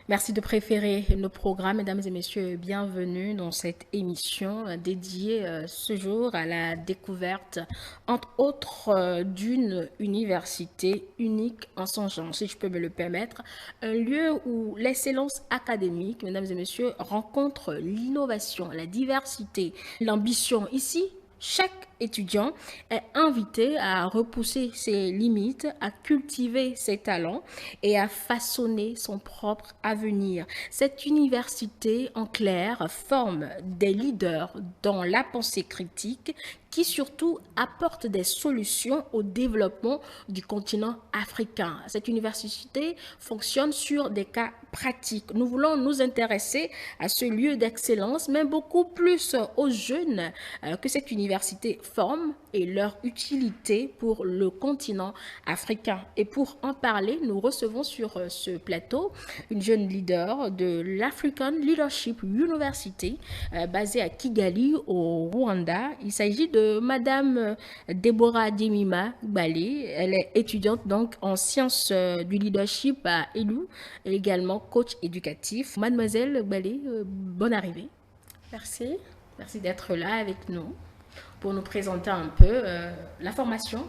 Merci de préférer nos programmes, mesdames et messieurs. Bienvenue dans cette émission dédiée ce jour à la découverte, entre autres, d'une université unique en son genre, si je peux me le permettre. Un lieu où l'excellence académique, mesdames et messieurs, rencontre l'innovation, la diversité, l'ambition. Ici, chaque étudiant est invité à repousser ses limites, à cultiver ses talents et à façonner son propre avenir. Cette université, en clair, forme des leaders dans la pensée critique qui surtout apporte des solutions au développement du continent africain. Cette université fonctionne sur des cas pratiques. Nous voulons nous intéresser à ce lieu d'excellence, mais beaucoup plus aux jeunes que cette université forme et leur utilité pour le continent africain. Et pour en parler, nous recevons sur ce plateau une jeune leader de l'African Leadership University basée à Kigali au Rwanda. Il s'agit de Madame Deborah Demima Gbale. Elle est étudiante donc en sciences du leadership à ELU, également coach éducatif. Mademoiselle Gbale, bonne arrivée. Merci. Merci d'être là avec nous pour nous présenter un peu la formation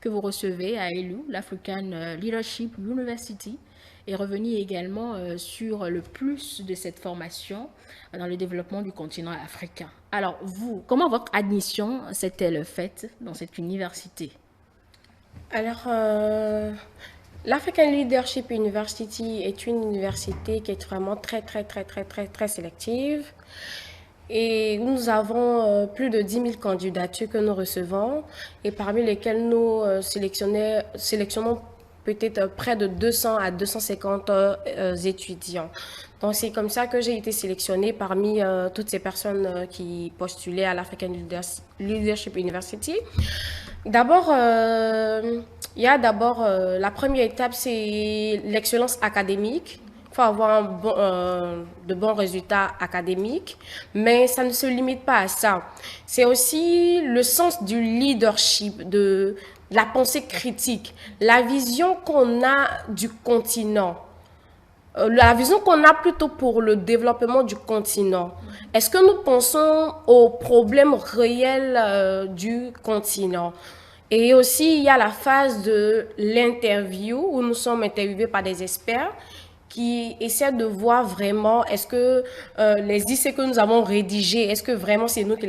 que vous recevez à ELU, l'African Leadership University, et revenir également sur le plus de cette formation dans le développement du continent africain. Alors, vous, comment votre admission s'est-elle faite dans cette université? Alors, l'African Leadership University est une université qui est vraiment très sélective. Et nous avons plus de 10 000 candidatures que nous recevons et parmi lesquelles nous sélectionnons peut-être près de 200 à 250 étudiants. Donc c'est comme ça que j'ai été sélectionnée parmi toutes ces personnes qui postulaient à l'African Leadership University. D'abord, il y a la première étape, c'est l'excellence académique. Il faut avoir de bons résultats académiques, mais ça ne se limite pas à ça. C'est aussi le sens du leadership, de la pensée critique, la vision qu'on a du continent, la vision qu'on a plutôt pour le développement du continent. Est-ce que nous pensons aux problèmes réels du continent? Et aussi, il y a la phase de l'interview où nous sommes interviewés par des experts qui essaient de voir vraiment est-ce que les essais que nous avons rédigés, est-ce que vraiment c'est nous qui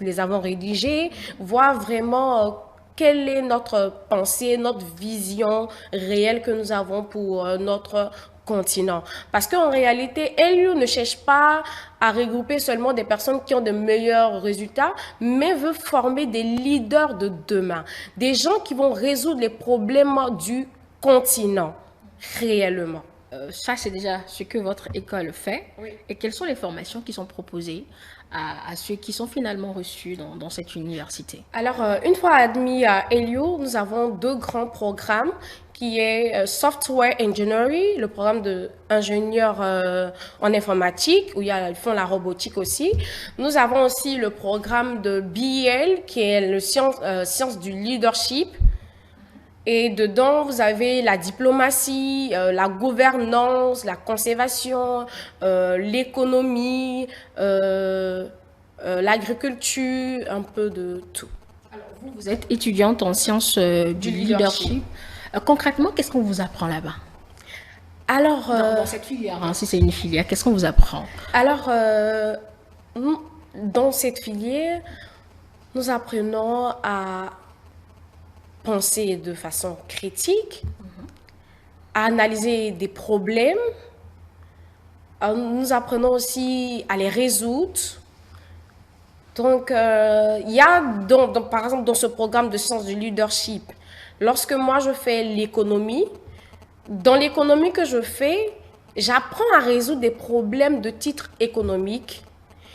les avons rédigés, voir vraiment quelle est notre pensée, notre vision réelle que nous avons pour notre continent. Parce qu'en réalité, LU ne cherche pas à regrouper seulement des personnes qui ont de meilleurs résultats, mais veut former des leaders de demain, des gens qui vont résoudre les problèmes du continent réellement. Ça, c'est déjà ce que votre école fait. Oui. Et quelles sont les formations qui sont proposées à ceux qui sont finalement reçus dans cette université? Alors, une fois admis à Elio, nous avons deux grands programmes qui est Software Engineering, le programme d'ingénieur en informatique, où ils font la robotique aussi. Nous avons aussi le programme de BEL, qui est le science du leadership. Et dedans, vous avez la diplomatie, la gouvernance, la conservation, l'économie, l'agriculture, un peu de tout. Alors, vous êtes étudiante en sciences du leadership. Concrètement, qu'est-ce qu'on vous apprend là-bas? Alors, Dans cette filière, hein, si c'est une filière, qu'est-ce qu'on vous apprend? alors dans cette filière, nous apprenons à penser de façon critique, à analyser des problèmes. Nous apprenons aussi à les résoudre. Donc, il y a, par exemple, dans ce programme de sciences du leadership, lorsque moi je fais l'économie, dans l'économie que je fais, j'apprends à résoudre des problèmes de titre économique.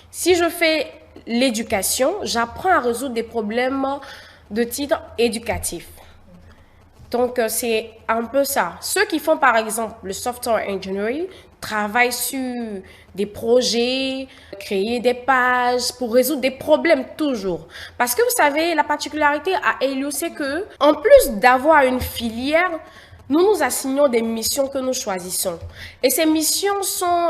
Si je fais l'éducation, j'apprends à résoudre des problèmes de titre éducatif. Donc, c'est un peu ça. Ceux qui font, par exemple, le software engineering travaillent sur des projets, créer des pages pour résoudre des problèmes toujours. Parce que vous savez, la particularité à ELU, c'est que, en plus d'avoir une filière, nous nous assignons des missions que nous choisissons. Et ces missions sont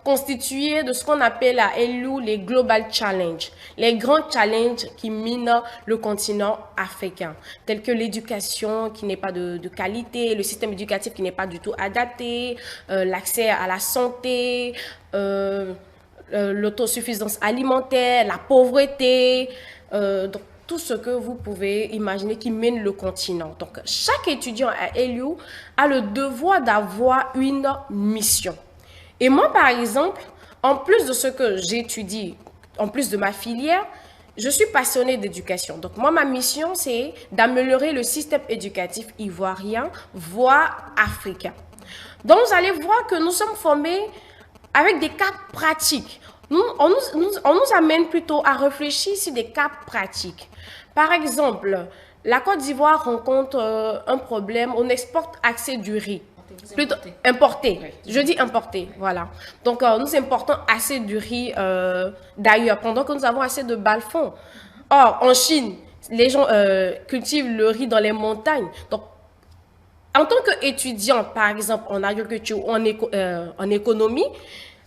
constituées de ce qu'on appelle à LU les Global Challenge, les grands challenges qui minent le continent africain, tels que l'éducation qui n'est pas de qualité, le système éducatif qui n'est pas du tout adapté, l'accès à la santé, l'autosuffisance alimentaire, la pauvreté, donc tout ce que vous pouvez imaginer qui mène le continent. Donc, chaque étudiant à LU a le devoir d'avoir une mission. Et moi, par exemple, en plus de ce que j'étudie, en plus de ma filière, je suis passionnée d'éducation. Donc, moi, ma mission, c'est d'améliorer le système éducatif ivoirien, voire africain. Donc, vous allez voir que nous sommes formés avec des cas pratiques. On nous amène plutôt à réfléchir sur des cas pratiques. Par exemple, la Côte d'Ivoire rencontre un problème, on exporte assez du riz. Plutôt importé. Oui. Je dis importé, voilà. Donc, nous importons assez du riz d'ailleurs, pendant que nous avons assez de balfons. Or, en Chine, les gens cultivent le riz dans les montagnes. Donc, en tant qu'étudiant, par exemple, en agriculture ou en économie,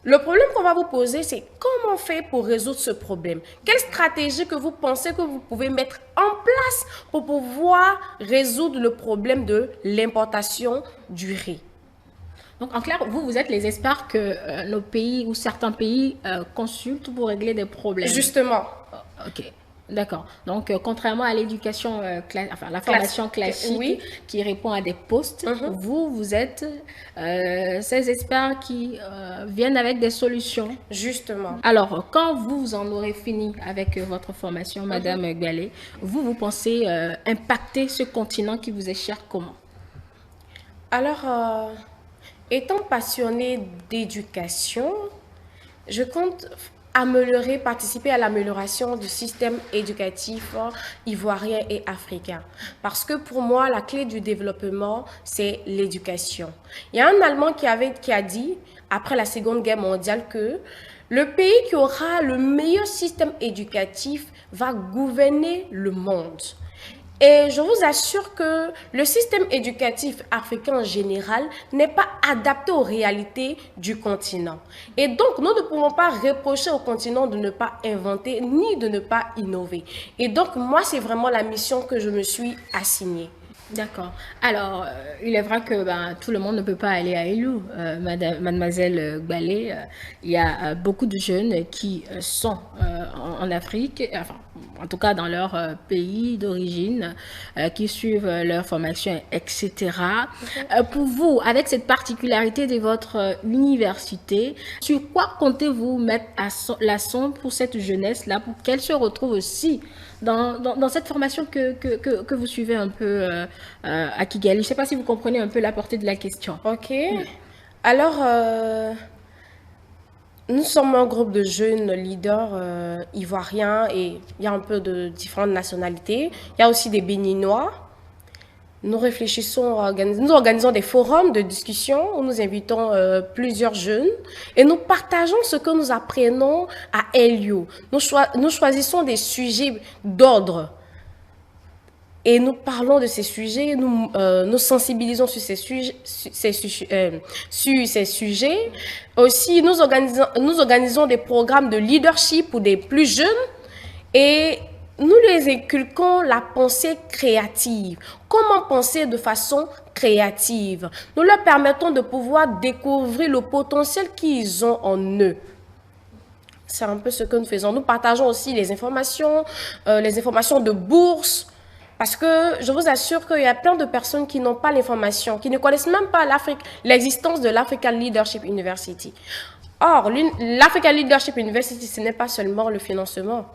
le problème qu'on va vous poser, c'est comment on fait pour résoudre ce problème? Quelle stratégie que vous pensez que vous pouvez mettre en place pour pouvoir résoudre le problème de l'importation du riz? Donc, en clair, vous êtes les experts que nos pays ou certains pays consultent pour régler des problèmes. Justement. Ok. D'accord. Donc, contrairement à l'éducation, enfin, la formation classique oui, qui répond à des postes, vous êtes ces experts qui viennent avec des solutions. Justement. Alors, quand vous en aurez fini avec votre formation, Madame Gallet, vous pensez impacter ce continent qui vous est cher comment? Alors, étant passionnée d'éducation, je compte participer à l'amélioration du système éducatif ivoirien et africain. Parce que pour moi, la clé du développement, c'est l'éducation. Il y a un Allemand qui a dit, après la Seconde Guerre mondiale, que le pays qui aura le meilleur système éducatif va gouverner le monde. Et je vous assure que le système éducatif africain en général n'est pas adapté aux réalités du continent. Et donc, nous ne pouvons pas reprocher au continent de ne pas inventer ni de ne pas innover. Et donc, moi, c'est vraiment la mission que je me suis assignée. D'accord. Alors, il est vrai que tout le monde ne peut pas aller à LU, mademoiselle Gallet. Il y a beaucoup de jeunes qui sont en Afrique, enfin, en tout cas dans leur pays d'origine, qui suivent leur formation, etc. Pour vous, avec cette particularité de votre université, sur quoi comptez-vous mettre l'accent pour cette jeunesse-là, pour qu'elle se retrouve aussi dans cette formation que vous suivez un peu à Kigali? Je ne sais pas si vous comprenez un peu la portée de la question. Ok. Alors, nous sommes un groupe de jeunes leaders ivoiriens et il y a un peu de différentes nationalités. Il y a aussi des Béninois. Nous réfléchissons, nous organisons des forums de discussion où nous invitons plusieurs jeunes et nous partageons ce que nous apprenons à LU. Nous choisissons des sujets d'ordre et nous parlons de ces sujets, nous sensibilisons sur ces sujets. Aussi, nous organisons des programmes de leadership pour des plus jeunes et nous les inculquons la pensée créative. Comment penser de façon créative? Nous leur permettons de pouvoir découvrir le potentiel qu'ils ont en eux. C'est un peu ce que nous faisons. Nous partageons aussi les informations de bourse. Parce que je vous assure qu'il y a plein de personnes qui n'ont pas l'information, qui ne connaissent même pas l'existence de l'African Leadership University. Or, l'African Leadership University, ce n'est pas seulement le financement.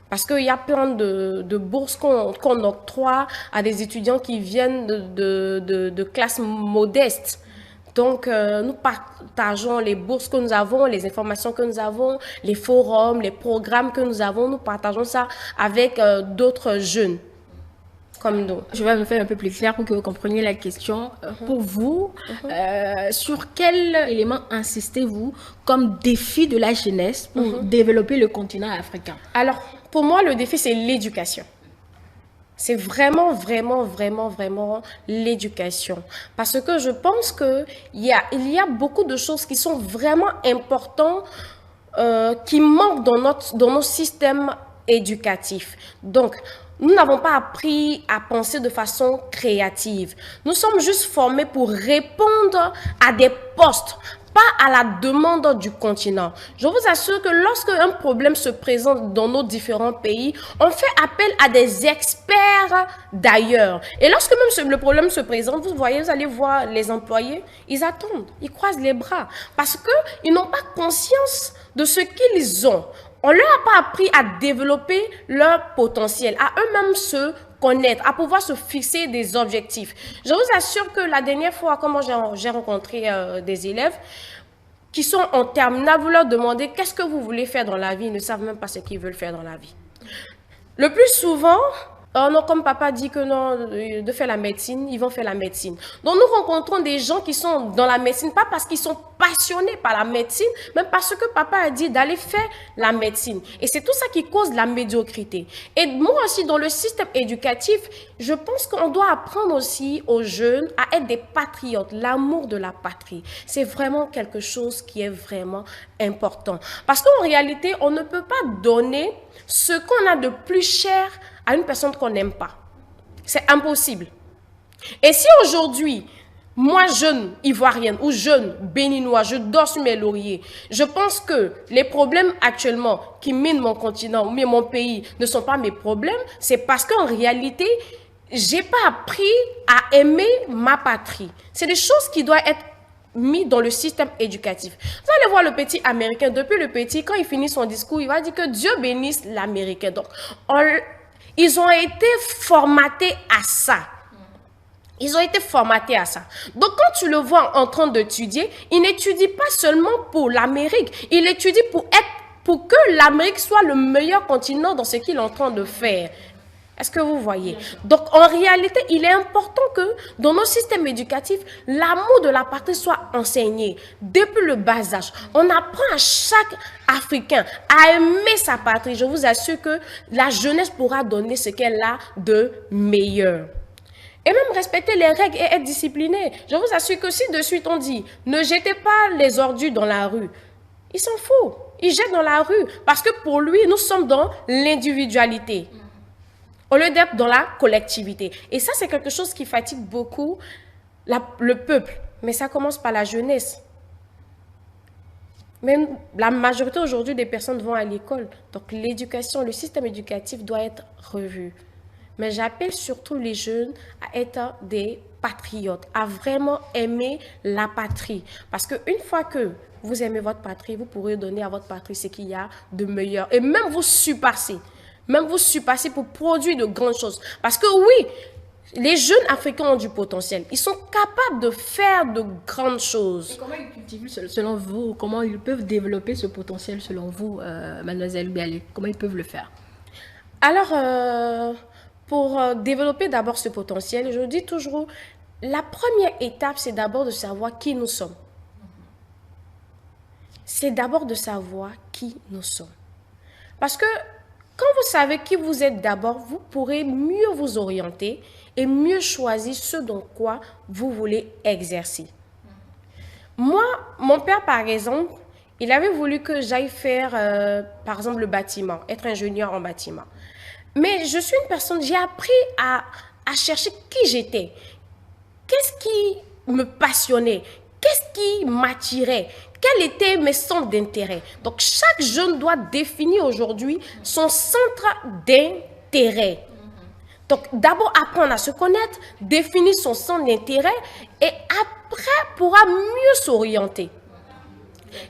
Parce qu'il y a plein de bourses qu'on octroie à des étudiants qui viennent de classes modestes. Donc, nous partageons les bourses que nous avons, les informations que nous avons, les forums, les programmes que nous avons. Nous partageons ça avec d'autres jeunes comme nous. Je vais me faire un peu plus clair pour que vous compreniez la question. Pour vous, sur quel élément insistez-vous comme défi de la jeunesse pour développer le continent africain? Alors, pour moi, le défi, c'est l'éducation. C'est vraiment, vraiment, vraiment, vraiment l'éducation. Parce que je pense il y a beaucoup de choses qui sont vraiment importantes, qui manquent dans nos systèmes éducatifs. Donc, nous n'avons pas appris à penser de façon créative. Nous sommes juste formés pour répondre à des postes, pas à la demande du continent. Je vous assure que lorsque un problème se présente dans nos différents pays, on fait appel à des experts d'ailleurs. Et lorsque même le problème se présente, vous voyez, vous allez voir les employés, ils attendent, ils croisent les bras parce qu'ils n'ont pas conscience de ce qu'ils ont. On ne leur a pas appris à développer leur potentiel, à eux-mêmes se connaître, à pouvoir se fixer des objectifs. Je vous assure que la dernière fois, quand j'ai rencontré des élèves qui sont en terminale, vous leur demandez qu'est-ce que vous voulez faire dans la vie, ils ne savent même pas ce qu'ils veulent faire dans la vie. Le plus souvent, oh non, comme papa dit que non, de faire la médecine, ils vont faire la médecine. Donc nous rencontrons des gens qui sont dans la médecine, pas parce qu'ils sont passionnés par la médecine, mais parce que papa a dit d'aller faire la médecine. Et c'est tout ça qui cause la médiocrité. Et moi aussi, dans le système éducatif, je pense qu'on doit apprendre aussi aux jeunes à être des patriotes, l'amour de la patrie. C'est vraiment quelque chose qui est vraiment important. Parce qu'en réalité, on ne peut pas donner ce qu'on a de plus cher à une personne qu'on n'aime pas. C'est impossible. Et si aujourd'hui, moi, jeune ivoirienne ou jeune béninois, je dors sur mes lauriers, je pense que les problèmes actuellement qui minent mon continent, mais mon pays, ne sont pas mes problèmes, c'est parce qu'en réalité, j'ai pas appris à aimer ma patrie. C'est des choses qui doivent être mis dans le système éducatif. Vous allez voir le petit américain, depuis le petit, quand il finit son discours, il va dire que Dieu bénisse l'américain. Donc, ils ont été formatés à ça. Ils ont été formatés à ça. Donc, quand tu le vois en train d'étudier, il n'étudie pas seulement pour l'Amérique, il étudie pour que l'Amérique soit le meilleur continent dans ce qu'il est en train de faire. Est-ce que vous voyez? Donc, en réalité, il est important que dans nos systèmes éducatifs, l'amour de la patrie soit enseigné depuis le bas âge. On apprend à chaque Africain à aimer sa patrie. Je vous assure que la jeunesse pourra donner ce qu'elle a de meilleur. Et même respecter les règles et être discipliné. Je vous assure que si de suite on dit « ne jetez pas les ordures dans la rue », il s'en fout. Il jette dans la rue parce que pour lui, nous sommes dans l'individualité au lieu d'être dans la collectivité. Et ça, c'est quelque chose qui fatigue beaucoup le peuple. Mais ça commence par la jeunesse. Même la majorité aujourd'hui des personnes vont à l'école. Donc l'éducation, le système éducatif doit être revu. Mais j'appelle surtout les jeunes à être des patriotes, à vraiment aimer la patrie. Parce qu'une fois que vous aimez votre patrie, vous pourrez donner à votre patrie ce qu'il y a de meilleur. Et même vous surpasser. Même vous surpasser pour produire de grandes choses. Parce que oui, les jeunes Africains ont du potentiel. Ils sont capables de faire de grandes choses. Et comment ils cultivent, selon vous, comment ils peuvent développer ce potentiel selon vous, mademoiselle Bialé? Comment ils peuvent le faire? Alors, pour développer d'abord ce potentiel, je dis toujours, la première étape, c'est d'abord de savoir qui nous sommes. C'est d'abord de savoir qui nous sommes. Parce que quand vous savez qui vous êtes d'abord, vous pourrez mieux vous orienter et mieux choisir ce dans quoi vous voulez exercer. Moi, mon père, par exemple, il avait voulu que j'aille faire, par exemple, le bâtiment, être ingénieur en bâtiment. Mais je suis une personne, j'ai appris à chercher qui j'étais. Qu'est-ce qui me passionnait? Qu'est-ce qui m'attirait? Quels étaient mes centres d'intérêt? Donc, chaque jeune doit définir aujourd'hui son centre d'intérêt. Donc, d'abord apprendre à se connaître, définir son centre d'intérêt et après pourra mieux s'orienter.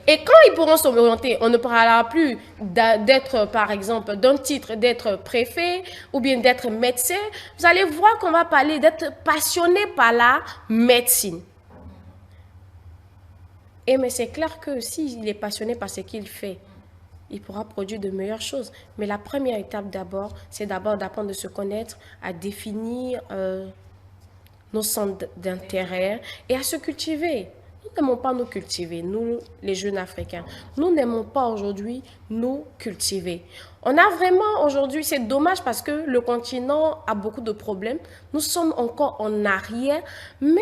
Et quand ils pourront s'orienter, on ne parlera plus d'être, par exemple, d'un titre d'être préfet ou bien d'être médecin. Vous allez voir qu'on va parler d'être passionné par la médecine. Et mais c'est clair que s'il est passionné par ce qu'il fait, il pourra produire de meilleures choses. Mais la première étape d'abord, c'est d'abord d'apprendre à se connaître, à définir nos centres d'intérêt et à se cultiver. nous n'aimons pas nous cultiver, nous les jeunes Africains. Nous n'aimons pas aujourd'hui nous cultiver. On a vraiment aujourd'hui, c'est dommage parce que le continent a beaucoup de problèmes. Nous sommes encore en arrière, mais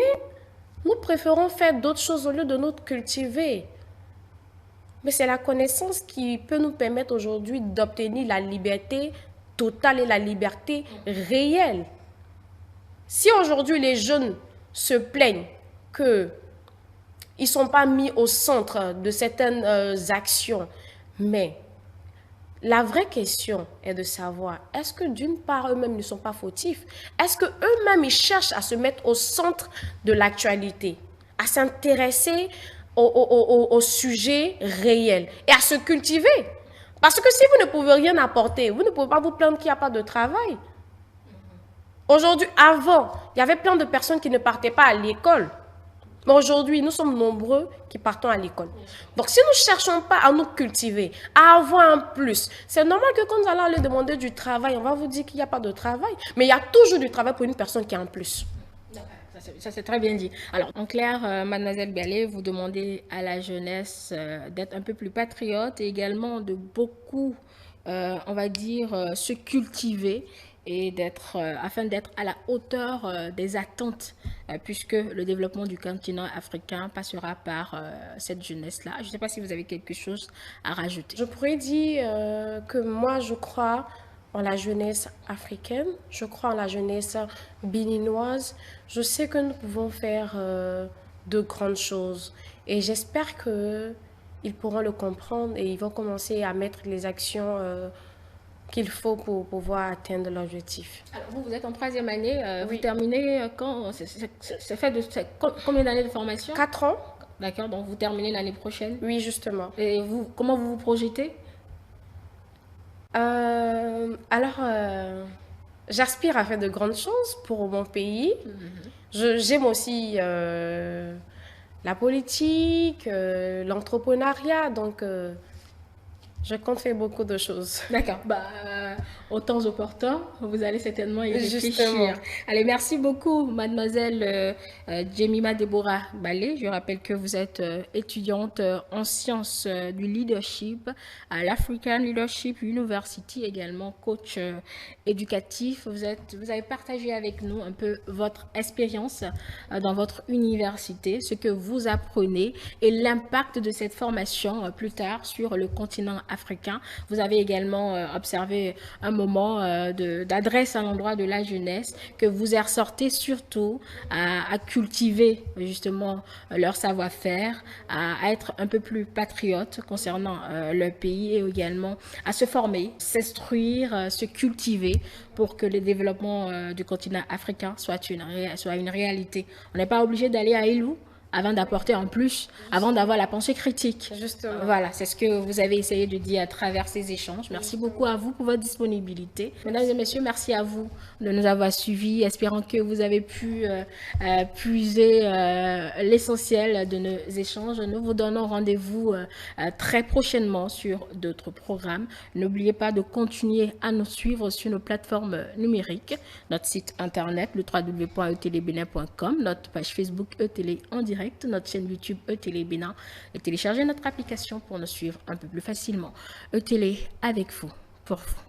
nous préférons faire d'autres choses au lieu de nous cultiver. Mais c'est la connaissance qui peut nous permettre aujourd'hui d'obtenir la liberté totale et la liberté réelle. Si aujourd'hui les jeunes se plaignent qu'ils ne sont pas mis au centre de certaines actions, mais la vraie question est de savoir, est-ce que d'une part eux-mêmes ne sont pas fautifs? Est-ce qu'eux-mêmes ils cherchent à se mettre au centre de l'actualité, à s'intéresser au sujet réel et à se cultiver? Parce que si vous ne pouvez rien apporter, vous ne pouvez pas vous plaindre qu'il n'y a pas de travail. Aujourd'hui, avant, il y avait plein de personnes qui ne partaient pas à l'école. Mais aujourd'hui, nous sommes nombreux qui partons à l'école. Donc, si nous ne cherchons pas à nous cultiver, à avoir un plus, c'est normal que quand nous allons aller demander du travail, on va vous dire qu'il n'y a pas de travail. Mais il y a toujours du travail pour une personne qui a un plus. Ça, c'est très bien dit. Alors, en clair, Mademoiselle Bialé, vous demandez à la jeunesse d'être un peu plus patriote et également de beaucoup, on va dire, se cultiver et afin d'être à la hauteur des attentes, puisque le développement du continent africain passera par cette jeunesse-là. Je ne sais pas si vous avez quelque chose à rajouter. Je pourrais dire que moi, je crois en la jeunesse africaine, je crois en la jeunesse béninoise. Je sais que nous pouvons faire de grandes choses et j'espère qu'ils pourront le comprendre et ils vont commencer à mettre les actions qu'il faut pour pouvoir atteindre l'objectif. Alors, vous êtes en troisième année, Oui. vous terminez quand? C'est fait de combien d'années de formation? 4 ans? D'accord, donc vous terminez l'année prochaine. Oui, justement. Et vous, comment vous vous projetez? J'aspire à faire de grandes choses pour mon pays. J'aime aussi la politique, l'entrepreneuriat, donc je compte faire beaucoup de choses. D'accord, au temps opportun, vous allez certainement y réfléchir. Justement. Allez, merci beaucoup, mademoiselle Jemima Deborah Balé. Je rappelle que vous êtes étudiante en sciences du leadership à l'African Leadership University, également coach éducatif. Vous avez partagé avec nous un peu votre expérience dans votre université, ce que vous apprenez et l'impact de cette formation plus tard sur le continent africain. Vous avez également observé un moment d'adresse à l'endroit de la jeunesse, que vous exhortez surtout à cultiver justement leur savoir-faire, à être un peu plus patriote concernant leur pays et également à se former, s'instruire, se cultiver pour que le développement du continent africain soit une réalité. On n'est pas obligé d'aller à Elou avant d'apporter en plus, avant d'avoir la pensée critique. Justement. Voilà, c'est ce que vous avez essayé de dire à travers ces échanges. Merci beaucoup à vous pour votre disponibilité. Mesdames et messieurs, merci à vous de nous avoir suivis, espérant que vous avez pu puiser l'essentiel de nos échanges. Nous vous donnons rendez-vous très prochainement sur d'autres programmes. N'oubliez pas de continuer à nous suivre sur nos plateformes numériques, notre site internet, le www.etelebénin.com, notre page Facebook ETélé en direct, notre chaîne YouTube ETélé Bénin et télécharger notre application pour nous suivre un peu plus facilement. ETélé avec vous, pour vous.